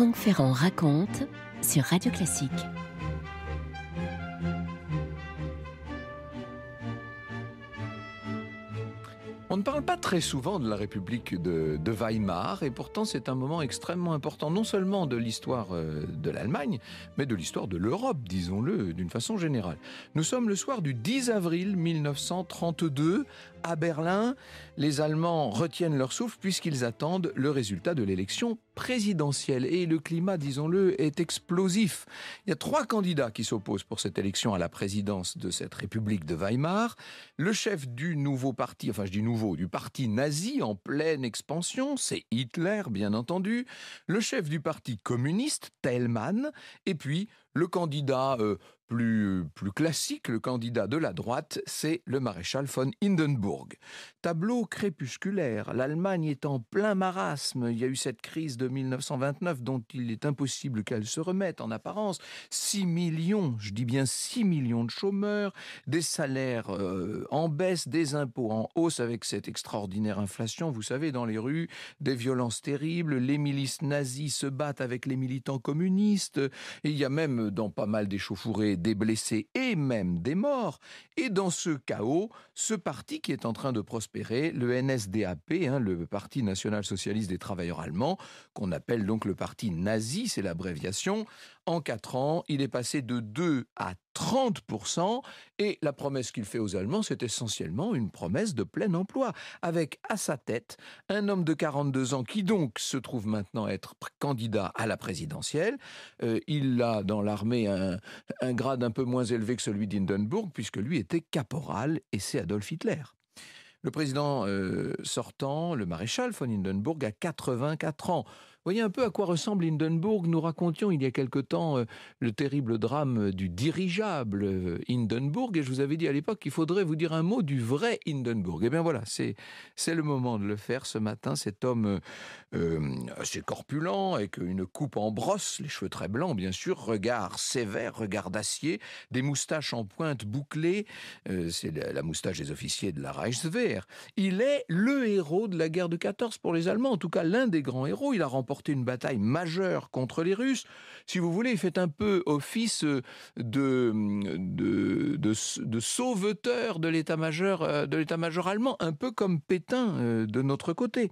Franck Ferrand raconte sur Radio Classique. On ne parle pas très souvent de la République de Weimar et pourtant c'est un moment extrêmement important, non seulement de l'histoire de l'Allemagne, mais de l'histoire de l'Europe, disons-le, d'une façon générale. Nous sommes le soir du 10 avril 1932 à Berlin. Les Allemands retiennent leur souffle puisqu'ils attendent le résultat de l'élection présidentielle. Et le climat, disons-le, est explosif. Il y a 3 candidats qui s'opposent pour cette élection à la présidence de cette République de Weimar. Le chef du nouveau parti, enfin je dis nouveau, du parti nazi en pleine expansion, c'est Hitler, bien entendu. Le chef du parti communiste, Thälmann. Et puis le candidat plus classique, le candidat de la droite, c'est le maréchal von Hindenburg. Tableau crépusculaire, l'Allemagne est en plein marasme. Il y a eu cette crise de 1929 dont il est impossible qu'elle se remette en apparence. 6 millions, je dis bien 6 millions de chômeurs, des salaires en baisse, des impôts en hausse avec cette extraordinaire inflation. Vous savez, dans les rues, des violences terribles, les milices nazies se battent avec les militants communistes. Et il y a même dans pas mal d'échauffourées des blessés et même des morts. Et dans ce chaos, ce parti qui est en train de prospérer, le NSDAP, le Parti national-socialiste des travailleurs allemands, qu'on appelle donc le parti nazi, c'est l'abréviation, en 4 ans, il est passé de 2 à 30%, et la promesse qu'il fait aux Allemands, c'est essentiellement une promesse de plein emploi, avec à sa tête un homme de 42 ans qui donc se trouve maintenant être candidat à la présidentielle. Il a dans l'armée un grade un peu moins élevé que celui d'Hindenburg, puisque lui était caporal, et c'est Adolf Hitler. Le président sortant, le maréchal von Hindenburg, a 84 ans. Vous voyez un peu à quoi ressemble Hindenburg. Nous racontions il y a quelque temps le terrible drame du dirigeable Hindenburg, et je vous avais dit à l'époque qu'il faudrait vous dire un mot du vrai Hindenburg. Et bien voilà, c'est le moment de le faire ce matin. Cet homme assez corpulent, avec une coupe en brosse, les cheveux très blancs bien sûr, regard sévère, regard d'acier, des moustaches en pointe bouclées, c'est la moustache des officiers de la Reichswehr. Il est le héros de la guerre de 14 pour les Allemands, en tout cas l'un des grands héros. Il a remporté une bataille majeure contre les Russes. Si vous voulez, il fait un peu office de sauveteur de l'état-major allemand, un peu comme Pétain de notre côté.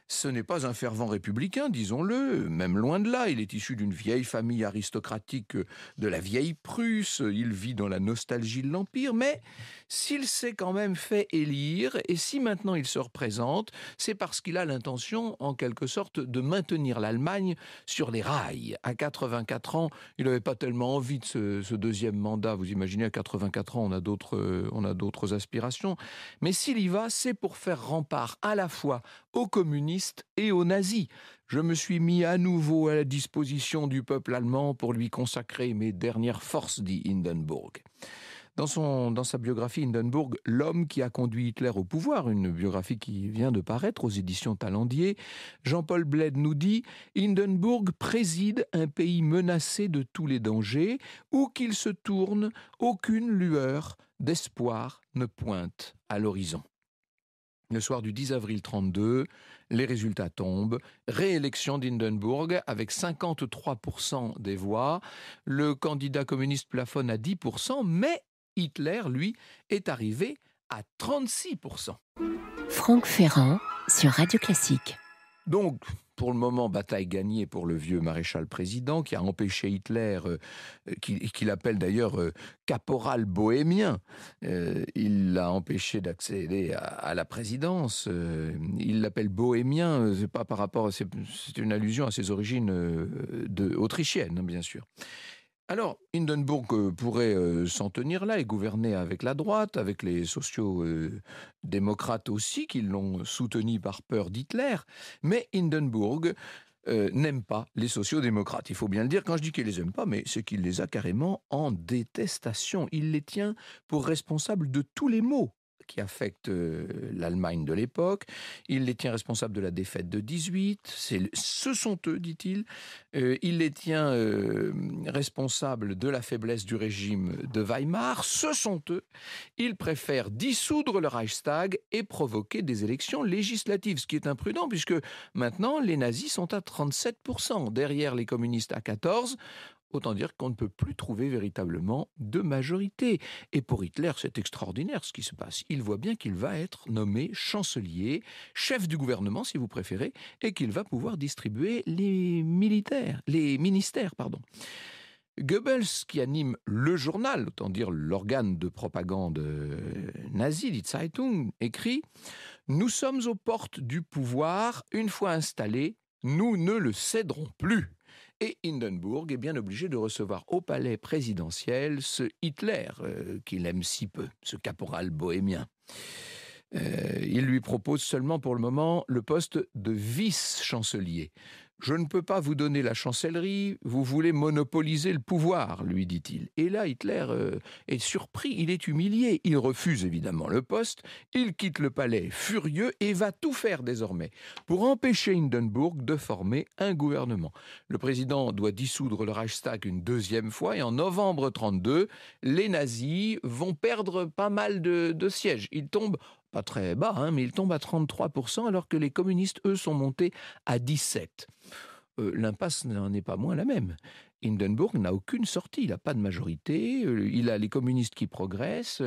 Ce n'est pas un fervent républicain, disons-le, même loin de là. Il est issu d'une vieille famille aristocratique de la vieille Prusse. Il vit dans la nostalgie de l'Empire, mais s'il s'est quand même fait élire, et si maintenant il se représente, c'est parce qu'il a l'intention, en quelque sorte, de maintenir l'Allemagne sur les rails. À 84 ans, il n'avait pas tellement envie de ce deuxième mandat. Vous imaginez, à 84 ans, on a d'autres aspirations. Mais s'il y va, c'est pour faire rempart à la fois aux communistes et aux nazis. Je me suis mis à nouveau à la disposition du peuple allemand pour lui consacrer mes dernières forces, dit Hindenburg. Dans sa biographie Hindenburg, l'homme qui a conduit Hitler au pouvoir, une biographie qui vient de paraître aux éditions Talendier, Jean-Paul Bled nous dit « Hindenburg préside un pays menacé de tous les dangers, où qu'il se tourne, aucune lueur d'espoir ne pointe à l'horizon ». Le soir du 10 avril 1932, les résultats tombent. Réélection d'Hindenburg avec 53% des voix. Le candidat communiste plafonne à 10%, mais Hitler, lui, est arrivé à 36%. Franck Ferrand sur Radio Classique. Donc, pour le moment, bataille gagnée pour le vieux maréchal président qui a empêché Hitler, qu'il appelle d'ailleurs caporal bohémien. Il l'a empêché d'accéder à la présidence. Il l'appelle bohémien, c'est pas par rapport, c'est une allusion à ses origines autrichiennes, bien sûr. Alors, Hindenburg pourrait s'en tenir là et gouverner avec la droite, avec les sociaux-démocrates aussi, qui l'ont soutenu par peur d'Hitler. Mais Hindenburg n'aime pas les sociaux-démocrates. Il faut bien le dire, quand je dis qu'il les aime pas, mais c'est qu'il les a carrément en détestation. Il les tient pour responsables de tous les maux qui affectent l'Allemagne de l'époque. Il les tient responsables de la défaite de 18. Ce sont eux, dit-il. Il les tient responsables de la faiblesse du régime de Weimar. Ce sont eux. Il préfère dissoudre le Reichstag et provoquer des élections législatives, ce qui est imprudent puisque maintenant les nazis sont à 37%, derrière les communistes à 14%. Autant dire qu'on ne peut plus trouver véritablement de majorité. Et pour Hitler, c'est extraordinaire ce qui se passe. Il voit bien qu'il va être nommé chancelier, chef du gouvernement si vous préférez, et qu'il va pouvoir distribuer les ministères. Goebbels, qui anime le journal, autant dire l'organe de propagande nazi, die Zeitung, écrit « Nous sommes aux portes du pouvoir. Une fois installés, nous ne le céderons plus ». Et Hindenburg est bien obligé de recevoir au palais présidentiel ce Hitler qu'il aime si peu, ce caporal bohémien. Il lui propose seulement pour le moment le poste de vice-chancelier. « Je ne peux pas vous donner la chancellerie, vous voulez monopoliser le pouvoir, lui dit-il. » Et là, Hitler est surpris, il est humilié. Il refuse évidemment le poste, il quitte le palais furieux et va tout faire désormais pour empêcher Hindenburg de former un gouvernement. Le président doit dissoudre le Reichstag une deuxième fois et en novembre 1932, les nazis vont perdre pas mal de sièges. Ils tombent pas très bas, mais ils tombent à 33%, alors que les communistes, eux, sont montés à 17%. L'impasse n'en est pas moins la même. Hindenburg n'a aucune sortie, il n'a pas de majorité, il a les communistes qui progressent.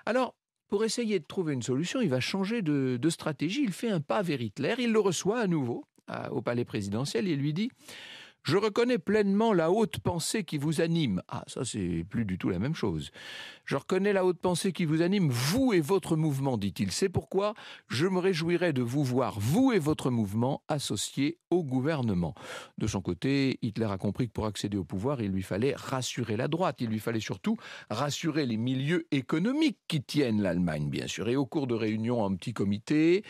Alors, pour essayer de trouver une solution, il va changer de stratégie, il fait un pas vers Hitler, il le reçoit à nouveau au palais présidentiel et il lui dit « Je reconnais pleinement la haute pensée qui vous anime. » Ah, ça, c'est plus du tout la même chose. « Je reconnais la haute pensée qui vous anime, vous et votre mouvement, dit-il. C'est pourquoi je me réjouirais de vous voir, vous et votre mouvement, associés au gouvernement. » De son côté, Hitler a compris que pour accéder au pouvoir, il lui fallait rassurer la droite. Il lui fallait surtout rassurer les milieux économiques qui tiennent l'Allemagne, bien sûr. Et au cours de réunions en petit comité,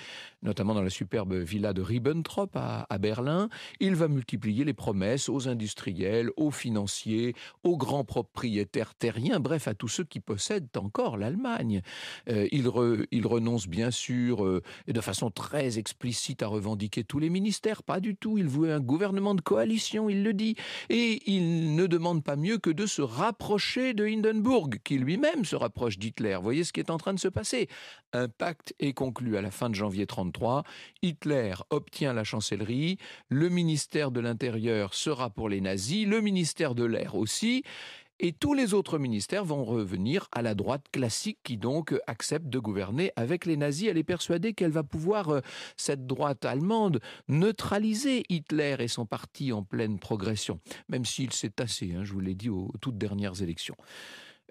notamment dans la superbe villa de Ribbentrop à Berlin, il va multiplier les promesses aux industriels, aux financiers, aux grands propriétaires terriens, bref, à tous ceux qui possèdent encore l'Allemagne. Il renonce bien sûr, et de façon très explicite, à revendiquer tous les ministères, pas du tout. Il voulait un gouvernement de coalition, il le dit. Et il ne demande pas mieux que de se rapprocher de Hindenburg, qui lui-même se rapproche d'Hitler. Voyez ce qui est en train de se passer. Un pacte est conclu à la fin de janvier 1933. Hitler obtient la chancellerie, le ministère de l'Intérieur sera pour les nazis, le ministère de l'Air aussi, et tous les autres ministères vont revenir à la droite classique qui donc accepte de gouverner avec les nazis. Elle est persuadée qu'elle va pouvoir, cette droite allemande, neutraliser Hitler et son parti en pleine progression, même s'il s'est tassé, je vous l'ai dit, aux toutes dernières élections.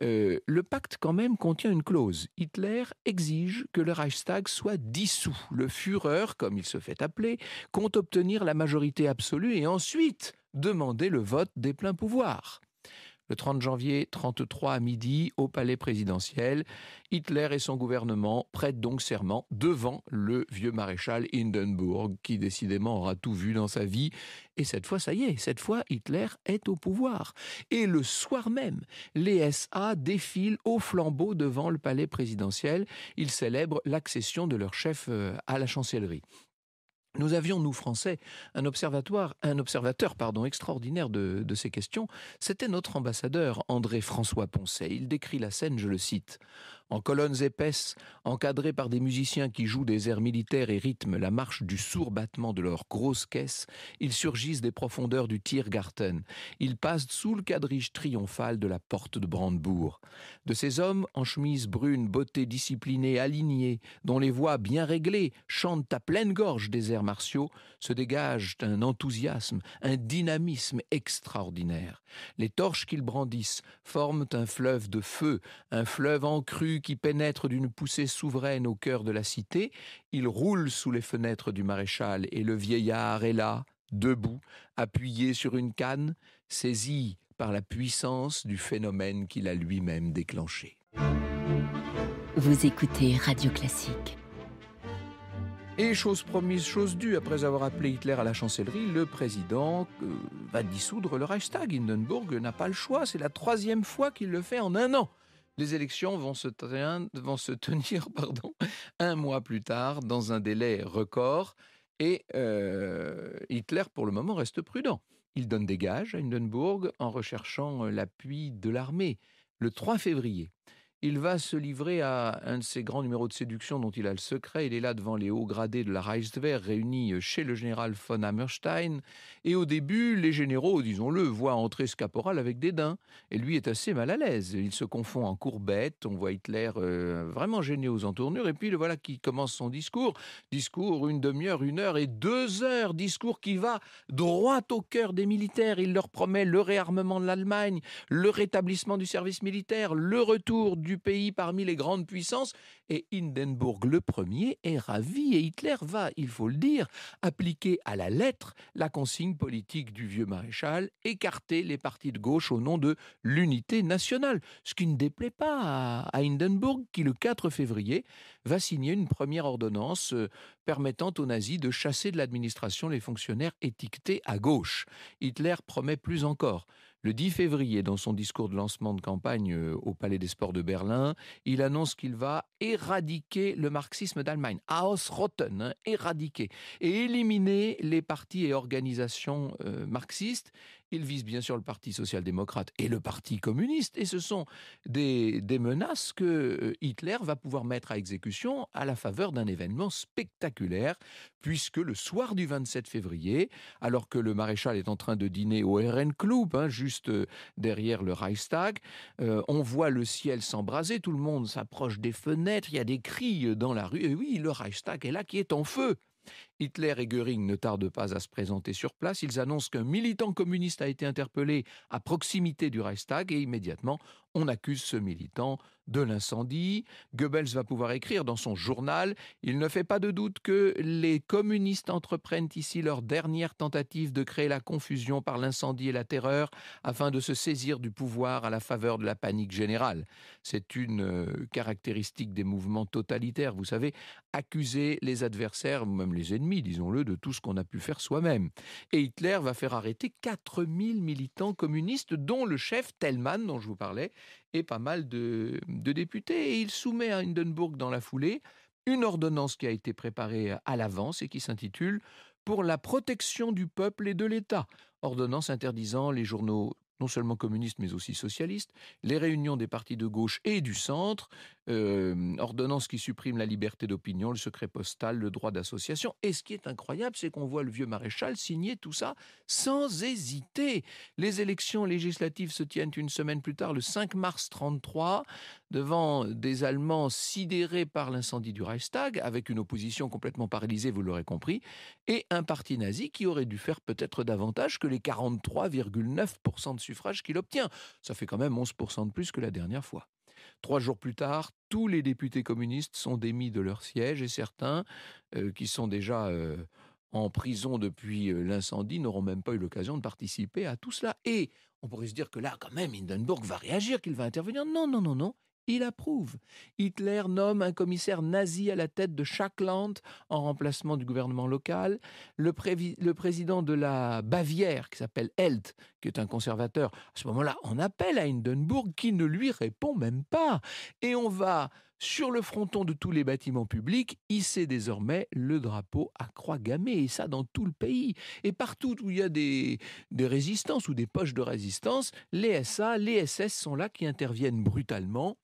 Le pacte quand même contient une clause. Hitler exige que le Reichstag soit dissous. Le Führer, comme il se fait appeler, compte obtenir la majorité absolue et ensuite demander le vote des pleins pouvoirs. Le 30 janvier 1933 à midi, au palais présidentiel, Hitler et son gouvernement prêtent donc serment devant le vieux maréchal Hindenburg, qui décidément aura tout vu dans sa vie. Et cette fois, ça y est, cette fois, Hitler est au pouvoir. Et le soir même, les SA défilent au flambeau devant le palais présidentiel. Ils célèbrent l'accession de leur chef à la chancellerie. Nous avions, nous Français, un observateur extraordinaire de ces questions. C'était notre ambassadeur, André-François Poncet. Il décrit la scène, je le cite. En colonnes épaisses, encadrées par des musiciens qui jouent des airs militaires et rythment la marche du sourd battement de leurs grosses caisses, ils surgissent des profondeurs du Tiergarten. Ils passent sous le quadrige triomphal de la porte de Brandebourg. De ces hommes en chemise brune, beauté disciplinée, alignée, dont les voix bien réglées chantent à pleine gorge des airs martiaux, se dégage un enthousiasme, un dynamisme extraordinaire. Les torches qu'ils brandissent forment un fleuve de feu, un fleuve encru qui pénètre d'une poussée souveraine au cœur de la cité. Il roule sous les fenêtres du maréchal et le vieillard est là, debout, appuyé sur une canne, saisi par la puissance du phénomène qu'il a lui-même déclenché. Vous écoutez Radio Classique. Et chose promise, chose due, après avoir appelé Hitler à la chancellerie, le président va dissoudre le Reichstag. Hindenburg n'a pas le choix, c'est la 3e fois qu'il le fait en un an. Les élections vont se tenir pardon, un mois plus tard, dans un délai record, et Hitler, pour le moment, reste prudent. Il donne des gages à Hindenburg en recherchant l'appui de l'armée. Le 3 février, il va se livrer à un de ses grands numéros de séduction dont il a le secret. Il est là devant les hauts gradés de la Reichswehr réunis chez le général von Hammerstein. Et au début, les généraux, disons-le, voient entrer ce caporal avec dédain. Et lui est assez mal à l'aise. Il se confond en courbette. On voit Hitler vraiment gêné aux entournures. Et puis le voilà qui commence son discours. Discours, une demi-heure, 1 heure et 2 heures. Discours qui va droit au cœur des militaires. Il leur promet le réarmement de l'Allemagne, le rétablissement du service militaire, le retour du pays parmi les grandes puissances. Et Hindenburg le premier est ravi, et Hitler va, il faut le dire, appliquer à la lettre la consigne politique du vieux maréchal, écarter les partis de gauche au nom de l'unité nationale, ce qui ne déplaît pas à Hindenburg, qui le 4 février va signer une première ordonnance permettant aux nazis de chasser de l'administration les fonctionnaires étiquetés à gauche. Hitler promet plus encore. Le 10 février, dans son discours de lancement de campagne au Palais des Sports de Berlin, il annonce qu'il va éradiquer le marxisme d'Allemagne, ausrotten, éradiquer, et éliminer les partis et organisations marxistes. Il vise bien sûr le Parti social-démocrate et le Parti communiste, et ce sont des menaces que Hitler va pouvoir mettre à exécution à la faveur d'un événement spectaculaire, puisque le soir du 27 février, alors que le maréchal est en train de dîner au Ehrenclub, juste derrière le Reichstag, on voit le ciel s'embraser, tout le monde s'approche des fenêtres, il y a des cris dans la rue, et oui, le Reichstag est là, qui est en feu. Hitler et Göring ne tardent pas à se présenter sur place. Ils annoncent qu'un militant communiste a été interpellé à proximité du Reichstag, et immédiatement, on accuse ce militant de l'incendie. Goebbels va pouvoir écrire dans son journal: « Il ne fait pas de doute que les communistes entreprennent ici leur dernière tentative de créer la confusion par l'incendie et la terreur afin de se saisir du pouvoir à la faveur de la panique générale. » C'est une caractéristique des mouvements totalitaires, vous savez, accuser les adversaires, ou même les ennemis, disons-le, de tout ce qu'on a pu faire soi-même. Et Hitler va faire arrêter 4000 militants communistes, dont le chef Thälmann, dont je vous parlais, et pas mal de députés. Et il soumet à Hindenburg dans la foulée une ordonnance qui a été préparée à l'avance et qui s'intitule « Pour la protection du peuple et de l'État ». Ordonnance interdisant les journaux non seulement communistes mais aussi socialistes, les réunions des partis de gauche et du centre, ordonnance qui supprime la liberté d'opinion, le secret postal, le droit d'association. Et ce qui est incroyable, c'est qu'on voit le vieux maréchal signer tout ça sans hésiter. Les élections législatives se tiennent une semaine plus tard, le 5 mars 1933, devant des Allemands sidérés par l'incendie du Reichstag, avec une opposition complètement paralysée, vous l'aurez compris, et un parti nazi qui aurait dû faire peut-être davantage que les 43,9% de suffrages qu'il obtient. Ça fait quand même 11% de plus que la dernière fois. 3 jours plus tard, tous les députés communistes sont démis de leur siège, et certains qui sont déjà en prison depuis l'incendie n'auront même pas eu l'occasion de participer à tout cela. Et on pourrait se dire que là, quand même, Hindenburg va réagir, qu'il va intervenir. Non, non, non, non. Il approuve. Hitler nomme un commissaire nazi à la tête de chaque Land en remplacement du gouvernement local. Le président de la Bavière, qui s'appelle Held, qui est un conservateur, à ce moment-là, on appelle à Hindenburg, qui ne lui répond même pas. Et on va, sur le fronton de tous les bâtiments publics, hisser désormais le drapeau à croix gammée, et ça dans tout le pays. Et partout où il y a des résistances ou des poches de résistance, les SA, les SS sont là, qui interviennent brutalement.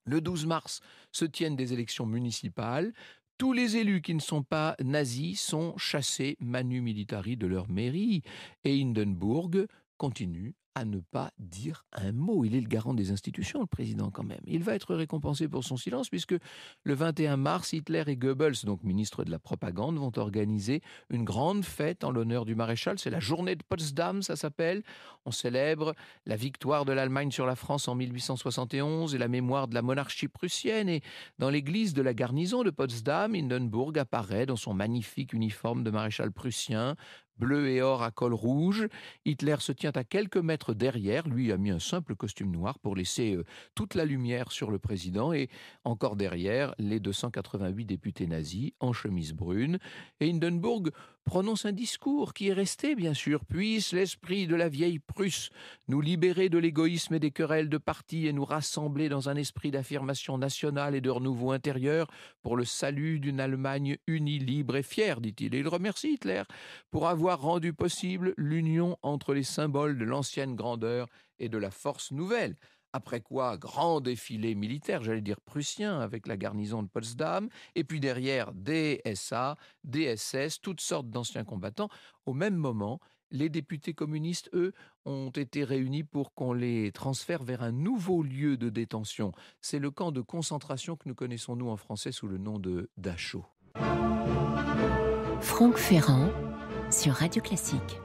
Le 12 mars se tiennent des élections municipales. Tous les élus qui ne sont pas nazis sont chassés manu militari de leur mairie. Et Hindenburg continue à ne pas dire un mot. Il est le garant des institutions, le président, quand même. Il va être récompensé pour son silence, puisque le 21 mars, Hitler et Goebbels, donc ministre de la propagande, vont organiser une grande fête en l'honneur du maréchal. C'est la journée de Potsdam, ça s'appelle. On célèbre la victoire de l'Allemagne sur la France en 1871 et la mémoire de la monarchie prussienne. Et dans l'église de la garnison de Potsdam, Hindenburg apparaît dans son magnifique uniforme de maréchal prussien, bleu et or à col rouge. Hitler se tient à quelques mètres derrière. Lui a mis un simple costume noir pour laisser toute la lumière sur le président. Et encore derrière, les 288 députés nazis en chemise brune. Et Hindenburg prononce un discours qui est resté, bien sûr. Puisse l'esprit de la vieille Prusse nous libérer de l'égoïsme et des querelles de parti et nous rassembler dans un esprit d'affirmation nationale et de renouveau intérieur pour le salut d'une Allemagne unie, libre et fière, dit-il. Et il remercie Hitler pour avoir rendu possible l'union entre les symboles de l'ancienne grandeur et de la force nouvelle. Après quoi, grand défilé militaire, j'allais dire prussien, avec la garnison de Potsdam, et puis derrière des SA, des SS, toutes sortes d'anciens combattants. Au même moment, les députés communistes, eux, ont été réunis pour qu'on les transfère vers un nouveau lieu de détention. C'est le camp de concentration que nous connaissons, nous, en français, sous le nom de Dachau. Franck Ferrand sur Radio Classique.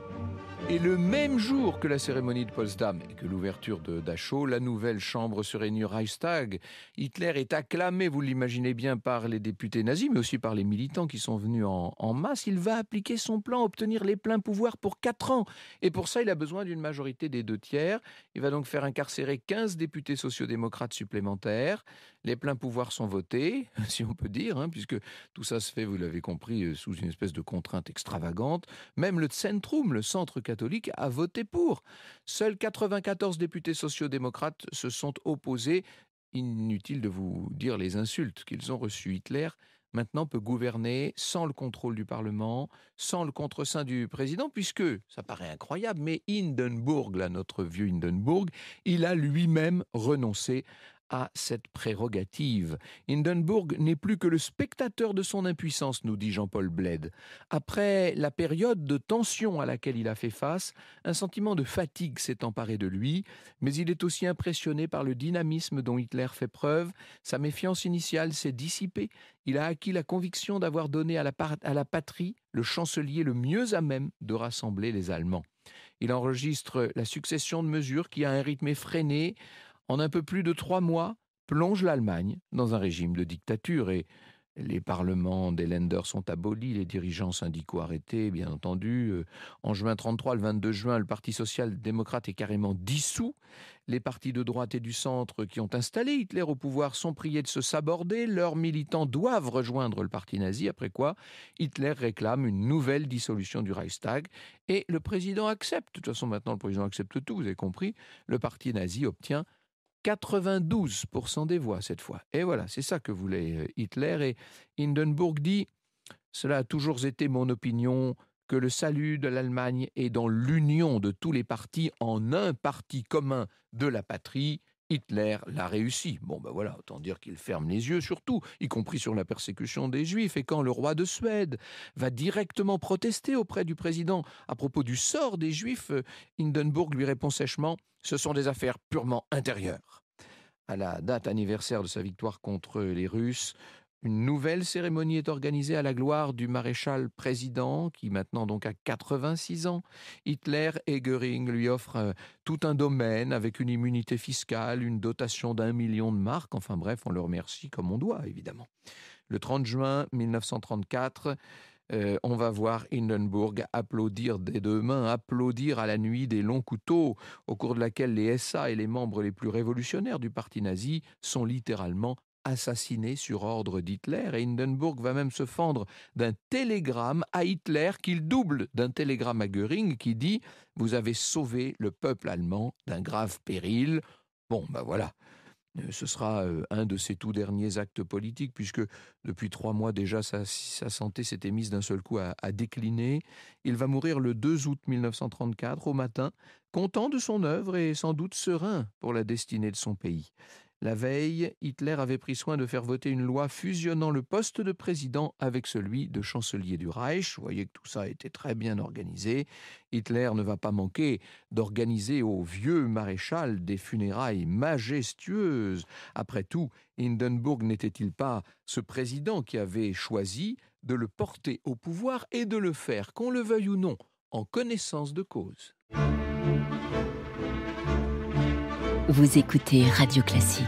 Et le même jour que la cérémonie de Potsdam et que l'ouverture de Dachau, la nouvelle chambre se réunit au Reichstag. Hitler est acclamé, vous l'imaginez bien, par les députés nazis, mais aussi par les militants qui sont venus en masse. Il va appliquer son plan, obtenir les pleins pouvoirs pour 4 ans. Et pour ça, il a besoin d'une majorité des 2/3. Il va donc faire incarcérer 15 députés sociodémocrates supplémentaires. Les pleins pouvoirs sont votés, si on peut dire, puisque tout ça se fait, vous l'avez compris, sous une espèce de contrainte extravagante. Même le Zentrum, le centre catholique, a voté pour. Seuls 94 députés sociodémocrates se sont opposés. Inutile de vous dire les insultes qu'ils ont reçues. Hitler, maintenant, peut gouverner sans le contrôle du Parlement, sans le contreseing du président, puisque, ça paraît incroyable, mais Hindenburg, là, notre vieux Hindenburg, il a lui-même renoncé à cette prérogative. Hindenburg n'est plus que le spectateur de son impuissance, nous dit Jean-Paul Bled. Après la période de tension à laquelle il a fait face, un sentiment de fatigue s'est emparé de lui, mais il est aussi impressionné par le dynamisme dont Hitler fait preuve. Sa méfiance initiale s'est dissipée. Il a acquis la conviction d'avoir donné à la patrie le chancelier le mieux à même de rassembler les Allemands. Il enregistre la succession de mesures qui, à un rythme effréné, en un peu plus de 3 mois, plonge l'Allemagne dans un régime de dictature et les parlements des Länder sont abolis, les dirigeants syndicaux arrêtés, bien entendu. En juin 1933, le 22 juin, le Parti social-démocrate est carrément dissous. Les partis de droite et du centre qui ont installé Hitler au pouvoir sont priés de se saborder. Leurs militants doivent rejoindre le parti nazi, après quoi Hitler réclame une nouvelle dissolution du Reichstag et le président accepte. De toute façon, maintenant, le président accepte tout, vous avez compris. Le parti nazi obtient 92% des voix cette fois. Et voilà, c'est ça que voulait Hitler. Et Hindenburg dit « Cela a toujours été mon opinion que le salut de l'Allemagne est dans l'union de tous les partis en un parti commun de la patrie. Hitler l'a réussi. » Bon, ben voilà, autant dire qu'il ferme les yeux sur tout, y compris sur la persécution des Juifs. Et quand le roi de Suède va directement protester auprès du président à propos du sort des Juifs, Hindenburg lui répond sèchement « Ce sont des affaires purement intérieures. » À la date anniversaire de sa victoire contre les Russes, une nouvelle cérémonie est organisée à la gloire du maréchal président, qui maintenant donc a 86 ans. Hitler et Göring lui offrent tout un domaine avec une immunité fiscale, une dotation d'1 million de marks. Enfin bref, on le remercie comme on doit, évidemment. Le 30 juin 1934, on va voir Hindenburg applaudir des 2 mains, applaudir à la nuit des longs couteaux, au cours de laquelle les SA et les membres les plus révolutionnaires du parti nazi sont littéralement assassinés sur ordre d'Hitler. Et Hindenburg va même se fendre d'un télégramme à Hitler qu'il double d'un télégramme à Göring qui dit « Vous avez sauvé le peuple allemand d'un grave péril ». Bon, ben voilà. Ce sera un de ses tout derniers actes politiques, puisque depuis 3 mois déjà, sa santé s'était mise d'un seul coup à décliner. Il va mourir le 2 août 1934, au matin, content de son œuvre et sans doute serein pour la destinée de son pays. La veille, Hitler avait pris soin de faire voter une loi fusionnant le poste de président avec celui de chancelier du Reich. Vous voyez que tout ça a été très bien organisé. Hitler ne va pas manquer d'organiser au vieux maréchal des funérailles majestueuses. Après tout, Hindenburg n'était-il pas ce président qui avait choisi de le porter au pouvoir et de le faire, qu'on le veuille ou non, en connaissance de cause. Vous écoutez Radio Classique.